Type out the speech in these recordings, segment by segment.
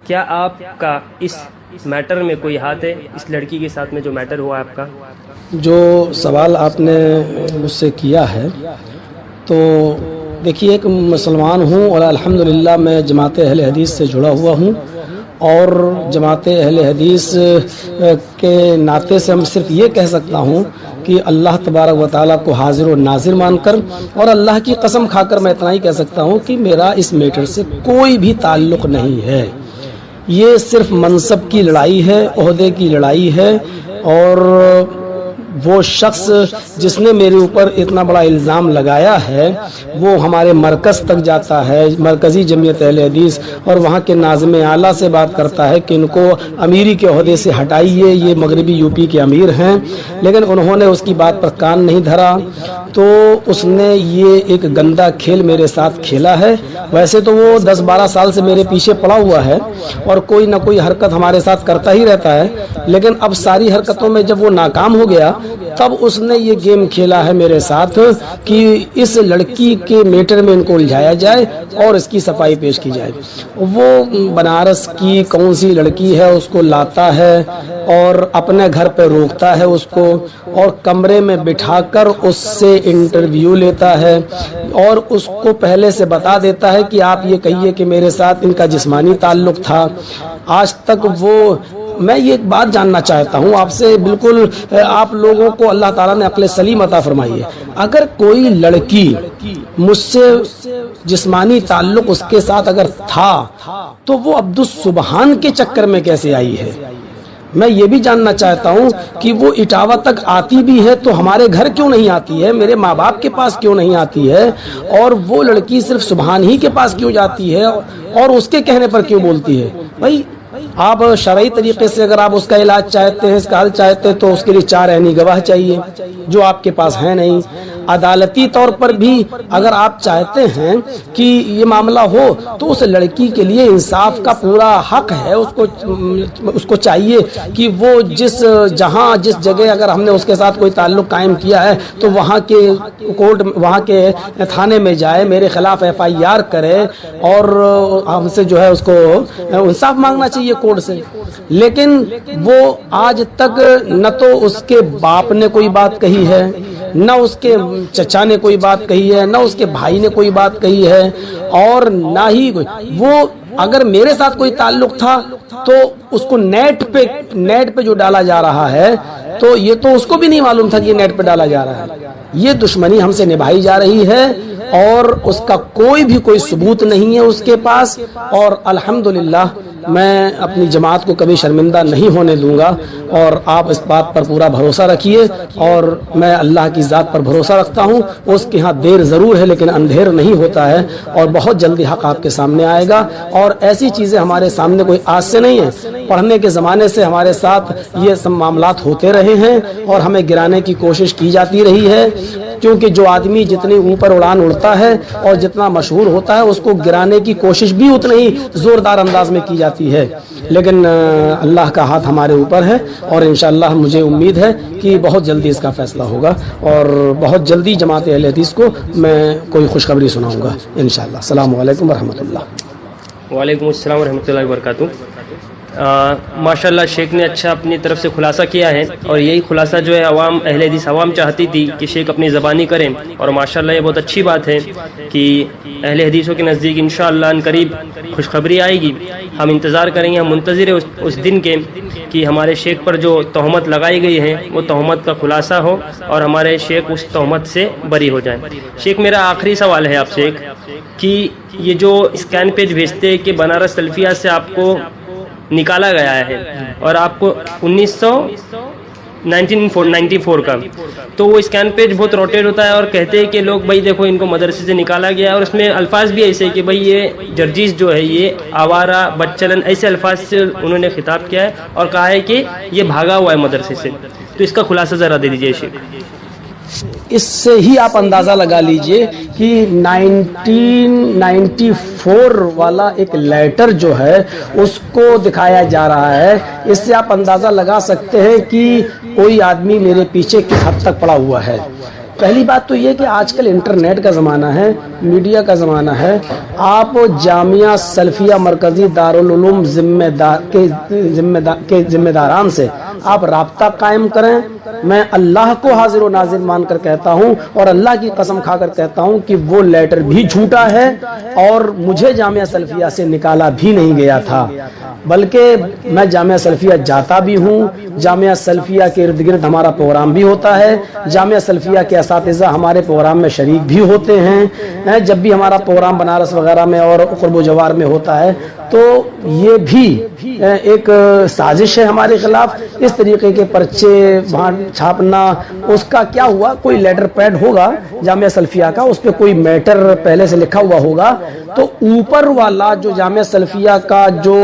کیا آپ کا اس میٹر میں کوئی ہاتھ ہے، اس لڑکی کے ساتھ میں جو میٹر ہوا آپ کا؟ جو سوال آپ نے مجھ سے کیا ہے تو دیکھیے، ایک مسلمان ہوں اور الحمدللہ میں جماعت اہل حدیث سے جڑا ہوا ہوں، اور جماعت اہل حدیث کے ناطے سے ہم صرف یہ کہہ سکتا ہوں کہ اللہ تبارک و تعالیٰ کو حاضر و ناظر مان کر اور اللہ کی قسم کھا کر میں اتنا ہی کہہ سکتا ہوں کہ میرا اس میٹر سے کوئی بھی تعلق نہیں ہے۔ یہ صرف منصب کی لڑائی ہے، عہدے کی لڑائی ہے، اور وہ شخص جس نے میرے اوپر اتنا بڑا الزام لگایا ہے وہ ہمارے مرکز تک جاتا ہے، مرکزی جمعیت اہل حدیث، اور وہاں کے ناظم اعلیٰ سے بات کرتا ہے کہ ان کو امیری کے عہدے سے ہٹائیے، یہ مغربی یوپی کے امیر ہیں، لیکن انہوں نے اس کی بات پر کان نہیں دھرا، تو اس نے یہ ایک گندا کھیل میرے ساتھ کھیلا ہے۔ ویسے تو وہ 10-12 سال سے میرے پیچھے پڑا ہوا ہے اور کوئی نہ کوئی حرکت ہمارے ساتھ کرتا ہی رہتا ہے، لیکن اب ساری حرکتوں میں جب وہ ناکام ہو گیا تب اس نے یہ گیم کھیلا ہے میرے ساتھ کہ اس لڑکی کے میٹر میں ان کو الجھایا جائے اور اس کی صفائی پیش کی جائے۔ وہ بنارس کی کون سی لڑکی ہے اس کو لاتا ہے اور اپنے گھر پہ روکتا ہے اس کو، اور کمرے میں بٹھا کر اس سے انٹرویو لیتا ہے اور اس کو پہلے سے بتا دیتا ہے کہ آپ یہ کہیے کہ میرے ساتھ ان کا جسمانی تعلق تھا۔ آج تک میں یہ ایک بات جاننا چاہتا ہوں آپ سے، بالکل آپ لوگوں کو اللہ تعالیٰ نے عقل سلیم عطا فرمائی ہے، اگر کوئی لڑکی مجھ سے جسمانی تعلق اس کے ساتھ اگر تھا تو وہ عبدالسبحان کے چکر میں کیسے آئی ہے؟ میں یہ بھی جاننا چاہتا ہوں کہ وہ اٹاوا تک آتی بھی ہے تو ہمارے گھر کیوں نہیں آتی ہے، میرے ماں باپ کے پاس کیوں نہیں آتی ہے، اور وہ لڑکی صرف سبحان ہی کے پاس کیوں جاتی ہے اور اس کے کہنے پر کیوں بولتی ہے؟ بھائی آپ شرعی طریقے سے اگر آپ اس کا علاج چاہتے ہیں، اس کا حل چاہتے ہیں، تو اس کے لیے 4 عینی گواہ چاہیے جو آپ کے پاس ہے نہیں۔ عدالتی طور پر بھی اگر آپ چاہتے ہیں کہ یہ معاملہ ہو تو اس لڑکی کے لیے انصاف کا پورا حق ہے، اس کو چاہیے کہ وہ جس جگہ اگر ہم نے اس کے ساتھ کوئی تعلق قائم کیا ہے تو وہاں کے کورٹ، وہاں کے تھانے میں جائے، میرے خلاف FIR کرے اور ہم سے جو ہے اس کو انصاف مانگنا چاہیے کورٹ سے۔ لیکن وہ آج تک نہ تو اس کے باپ نے کوئی بات کہی ہے، نہ اس کے چچا نے کوئی بات کہی ہے، نہ اس کے بھائی نے کوئی بات کہی ہے، اور نہ ہی وہ اگر میرے ساتھ کوئی تعلق تھا تو اس کو نیٹ پہ جو ڈالا جا رہا ہے تو یہ تو اس کو بھی نہیں معلوم تھا کہ یہ نیٹ پہ ڈالا جا رہا ہے۔ یہ دشمنی ہم سے نبھائی جا رہی ہے اور اس کا کوئی ثبوت نہیں ہے اس کے پاس، اور الحمدللہ میں اپنی جماعت کو کبھی شرمندہ نہیں ہونے دوں گا، اور آپ اس بات پر پورا بھروسہ رکھیے، اور میں اللہ کی ذات پر بھروسہ رکھتا ہوں، اس کے ہاں دیر ضرور ہے لیکن اندھیر نہیں ہوتا ہے، اور بہت جلدی حق آپ کے سامنے آئے گا۔ اور ایسی چیزیں ہمارے سامنے کوئی آج سے نہیں ہیں، پڑھنے کے زمانے سے ہمارے ساتھ یہ سب معاملات ہوتے رہے ہیں اور ہمیں گرانے کی کوشش کی جاتی رہی ہے، کیونکہ جو آدمی جتنی اوپر اڑان اڑتا ہے اور جتنا مشہور ہوتا ہے اس کو گرانے کی کوشش بھی اتنی ہی زوردار انداز میں کی جاتی ہے، لیکن اللہ کا ہاتھ ہمارے اوپر ہے، اور انشاءاللہ مجھے امید ہے کہ بہت جلدی اس کا فیصلہ ہوگا، اور بہت جلدی جماعت اہل حدیث کو میں کوئی خوشخبری سناؤں گا انشاءاللہ۔ السلام علیکم ورحمۃ اللہ۔ وعلیکم السلام ورحمۃ اللہ وبرکاتہ۔ ماشاءاللہ شیخ نے اچھا اپنی طرف سے خلاصہ کیا ہے، اور یہی خلاصہ جو ہے عوام اہل حدیث عوام چاہتی تھی کہ شیخ اپنی زبانی کریں، اور ماشاءاللہ یہ بہت اچھی بات ہے کہ اہل حدیثوں کے نزدیک انشاءاللہ ان قریب خوشخبری آئے گی۔ ہم انتظار کریں گے، ہم منتظر ہیں اس دن کے کہ ہمارے شیخ پر جو تہمت لگائی گئی ہے وہ تہمت کا خلاصہ ہو اور ہمارے شیخ اس تہمت سے بری ہو جائیں۔ شیخ میرا آخری سوال ہے آپ سے کہ یہ جو اسکین پیج بھیجتے ہیں کہ بنارس سلفیہ سے آپ کو نکالا گیا ہے اور آپ کو 1994 کا، تو وہ اسکین پیج بہت روٹیٹ ہوتا ہے اور کہتے ہیں کہ لوگ بھائی دیکھو ان کو مدرسے سے نکالا گیا ہے، اور اس میں الفاظ بھی ایسے ہیں کہ بھائی یہ جرجیز جو ہے یہ آوارہ بچلن، ایسے الفاظ سے انہوں نے خطاب کیا ہے اور کہا ہے کہ یہ بھاگا ہوا ہے مدرسے سے۔ تو اس کا خلاصہ ذرا دے دیجیے شیخ۔ اس سے ہی آپ اندازہ لگا لیجئے کہ 1994 والا ایک لیٹر جو ہے اس کو دکھایا جا رہا ہے، اس سے آپ اندازہ لگا سکتے ہیں کہ کوئی آدمی میرے پیچھے کس حد تک پڑا ہوا ہے۔ پہلی بات تو یہ کہ آج کل انٹرنیٹ کا زمانہ ہے، میڈیا کا زمانہ ہے. آپ جامعہ سلفیہ مرکزی دارالعلوم کے ذمہ داران سے آپ رابطہ قائم کریں. میں اللہ کو حاضر و ناظر مان کر کہتا ہوں اور اللہ کی قسم کھا کر کہتا ہوں کہ وہ لیٹر بھی جھوٹا ہے اور مجھے جامعہ سلفیہ سے نکالا بھی نہیں گیا تھا، بلکہ میں جامعہ سلفیہ جاتا بھی ہوں. جامعہ سلفیہ کے ارد گرد ہمارا پروگرام بھی ہوتا ہے، جامعہ سلفیہ کے اساتذہ ہمارے پروگرام میں شریک بھی ہوتے ہیں. جب بھی ہمارا پروگرام بنارس وغیرہ میں اور قرب و جوار میں ہوتا ہے تو یہ بھی ایک سازش ہے ہمارے خلاف. اس طریقے کے پرچے وہاں چھاپنا، اس کا کیا ہوا، کوئی لیٹر پیڈ ہوگا جامعہ سلفیہ کا، اس پہ کوئی میٹر پہلے سے لکھا ہوا ہوگا، تو اوپر والا جو جامعہ سلفیہ کا جو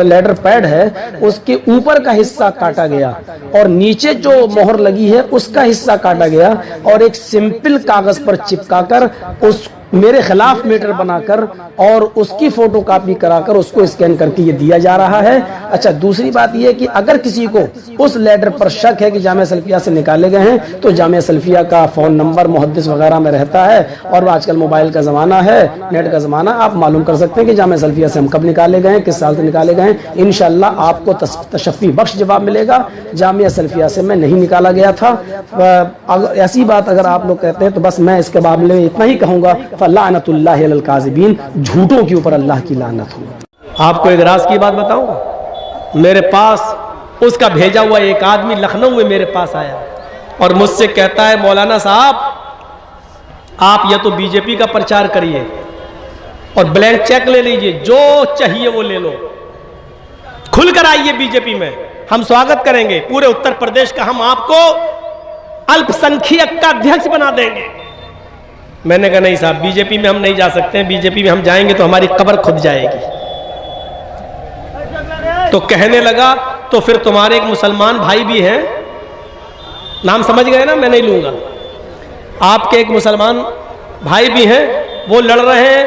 لیٹر پیڈ ہے اس کے اوپر کا حصہ کاٹا گیا اور نیچے جو مہر لگی ہے اس کا حصہ کاٹا گیا اور ایک سمپل کاغذ پر چپکا کر اس میرے خلاف میٹر بنا کر اور اس کی فوٹو کاپی کرا کر اس کو اسکین کر کے یہ دیا جا رہا ہے. اچھا، دوسری بات یہ کہ اگر کسی کو اس لیٹر پر شک ہے کہ جامعہ سلفیہ سے نکالے گئے ہیں تو جامعہ سلفیہ کا فون نمبر محدث وغیرہ میں رہتا ہے اور آج کل موبائل کا زمانہ ہے، نیٹ کا زمانہ، آپ معلوم کر سکتے ہیں کہ جامعہ سلفیہ سے ہم کب نکالے گئے ہیں، کس سال سے نکالے گئے ہیں. انشاءاللہ آپ کو تشفی بخش جواب ملے گا. جامعہ سلفیہ سے میں نہیں نکالا گیا تھا. ایسی بات اگر آپ لوگ کہتے ہیں تو بس میں اس کے معاملے میں اتنا ہی کہوں گا، فلعنت اللہ علی الکاذبین، جھوٹوں کے اوپر اللہ کی لعنت ہو. آپ کو ایک راز کی بات بتاؤں، میرے پاس اس کا بھیجا ہوا ایک آدمی لکھنؤ میں میرے پاس آیا اور مجھ سے کہتا ہے مولانا صاحب آپ یا تو بی جے پی کا پرچار کریے اور بلینک چیک لے لیجئے، جو چاہیے وہ لے لو، کھل کر آئیے بی جے پی میں، ہم سواگت کریں گے. پورے اتر پردیش کا ہم آپ کو الپ سنکھیک کا ادھیکش بنا دیں گے. میں نے کہا نہیں صاحب، بی جے پی میں ہم نہیں جا سکتے ہیں، بی جے پی میں ہم جائیں گے تو ہماری قبر کھد جائے گی. تو کہنے لگا تو پھر تمہارے ایک مسلمان بھائی بھی ہیں، نام سمجھ گئے نا، میں نہیں لوں گا، آپ کے ایک مسلمان بھائی بھی ہیں، وہ لڑ رہے ہیں،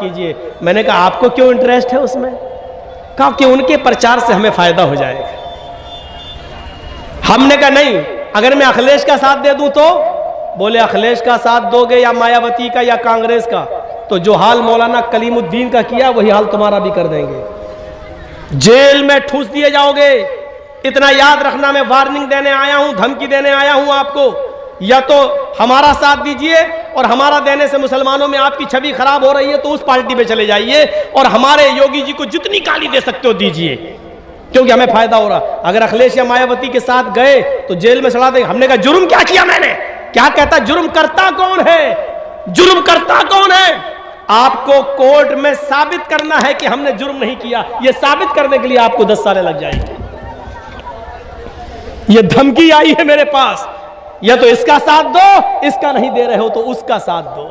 کیجئے. میں نے کہا آپ کو کیوں انٹرسٹ ہے اس میں؟ کہا کہ ان کے پرچار سے ہمیں فائدہ ہو جائے گا. ہم نے کہا نہیں، اگر میں اکھلیش کا ساتھ دے دوں تو؟ بولے اکھلیش کا ساتھ دو گے یا مایاوتی کا یا کانگریس کا تو جو حال مولانا کلیم الدین کا کیا وہی حال تمہارا بھی کر دیں گے، جیل میں ٹھوس دیے جاؤ گے. اتنا یاد رکھنا، میں وارننگ دینے آیا ہوں، دھمکی دینے آیا ہوں آپ کو. یا تو ہمارا ساتھ دیجئے اور ہمارا دینے سے مسلمانوں میں آپ کی چھوی خراب ہو رہی ہے تو اس پارٹی پہ چلے جائیے اور ہمارے یوگی جی کو جتنی گالی دے سکتے ہو دیجئے، کیونکہ ہمیں فائدہ ہو رہا. اگر اکھلیش یا مایاوتی کے ساتھ گئے تو جیل میں سڑا دیں. ہم نے کہا جرم کیا کیا میں نے؟ کیا کہتا جرم کرتا کون ہے؟ جرم کرتا کون ہے؟ آپ کو کورٹ میں ثابت کرنا ہے کہ ہم نے جرم نہیں کیا. یہ ثابت کرنے کے لیے آپ کو 10 سالیں لگ جائیں گے. یہ دھمکی آئی ہے میرے پاس، یا تو اس کا ساتھ دو، اس کا نہیں دے رہے ہو تو اس کا ساتھ دو.